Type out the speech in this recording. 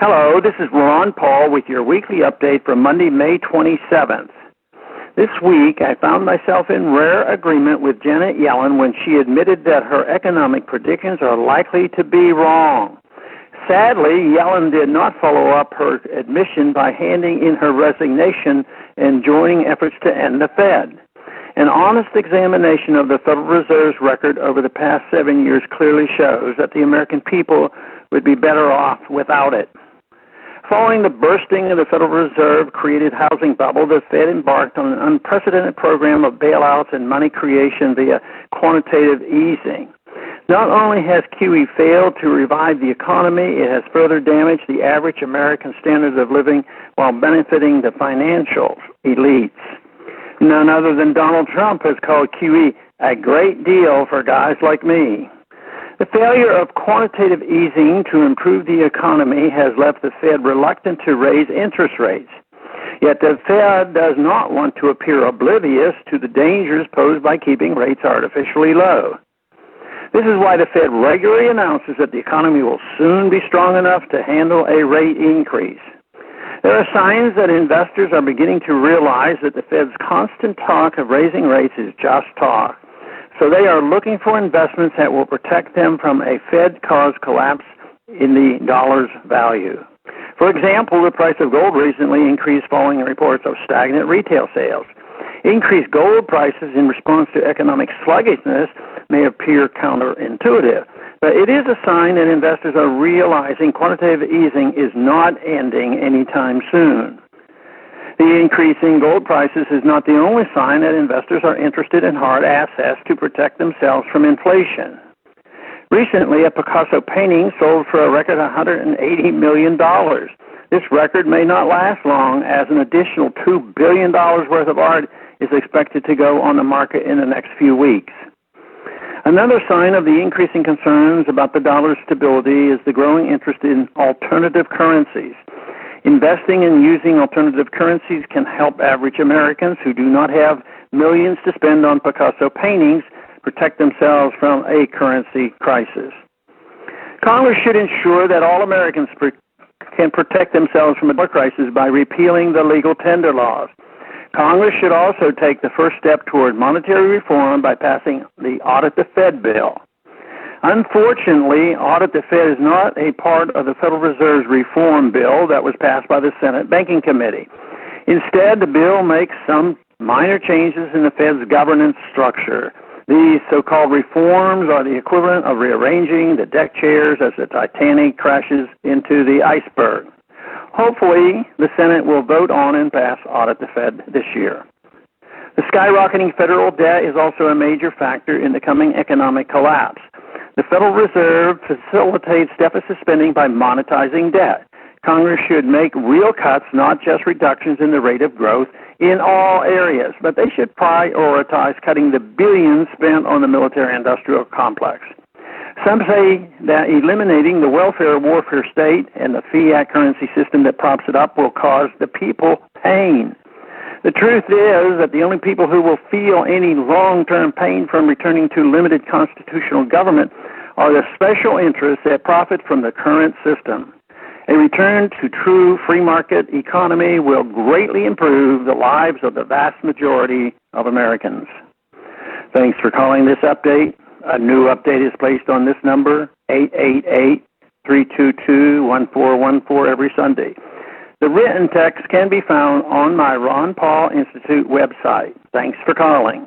Hello, this is Ron Paul with your weekly update for Monday, May 27th. This week, I found myself in rare agreement with Janet Yellen when she admitted that her economic predictions are likely to be wrong. Sadly, Yellen did not follow up her admission by handing in her resignation and joining efforts to end the Fed. An honest examination of the Federal Reserve's record over the past 7 years clearly shows that the American people would be better off without it. Following the bursting of the Federal Reserve-created housing bubble, the Fed embarked on an unprecedented program of bailouts and money creation via quantitative easing. Not only has QE failed to revive the economy, it has further damaged the average American standards of living while benefiting the financial elites. None other than Donald Trump has called QE a great deal for guys like me. The failure of quantitative easing to improve the economy has left the Fed reluctant to raise interest rates. Yet the Fed does not want to appear oblivious to the dangers posed by keeping rates artificially low. This is why the Fed regularly announces that the economy will soon be strong enough to handle a rate increase. There are signs that investors are beginning to realize that the Fed's constant talk of raising rates is just talk. So they are looking for investments that will protect them from a Fed-caused collapse in the dollar's value. For example, the price of gold recently increased following reports of stagnant retail sales. Increased gold prices in response to economic sluggishness may appear counterintuitive, but it is a sign that investors are realizing quantitative easing is not ending anytime soon. The increase in gold prices is not the only sign that investors are interested in hard assets to protect themselves from inflation. Recently, a Picasso painting sold for a record $180 million. This record may not last long, as an additional $2 billion worth of art is expected to go on the market in the next few weeks. Another sign of the increasing concerns about the dollar's stability is the growing interest in alternative currencies. Investing and using alternative currencies can help average Americans who do not have millions to spend on Picasso paintings protect themselves from a currency crisis. Congress should ensure that all Americans can protect themselves from a dollar crisis by repealing the legal tender laws. Congress should also take the first step toward monetary reform by passing the Audit the Fed bill. Unfortunately, Audit the Fed is not a part of the Federal Reserve's reform bill that was passed by the Senate Banking Committee. Instead, the bill makes some minor changes in the Fed's governance structure. These so-called reforms are the equivalent of rearranging the deck chairs as the Titanic crashes into the iceberg. Hopefully, the Senate will vote on and pass Audit the Fed this year. The skyrocketing federal debt is also a major factor in the coming economic collapse. The Federal Reserve facilitates deficit spending by monetizing debt. Congress should make real cuts, not just reductions in the rate of growth in all areas, but they should prioritize cutting the billions spent on the military-industrial complex. Some say that eliminating the welfare-warfare state and the fiat currency system that props it up will cause the people pain. The truth is that the only people who will feel any long-term pain from returning to limited constitutional government are the special interests that profit from the current system. A return to true free market economy will greatly improve the lives of the vast majority of Americans. Thanks for calling this update. A new update is placed on this number, 888-322-1414 every Sunday. The written text can be found on my Ron Paul Institute website. Thanks for calling.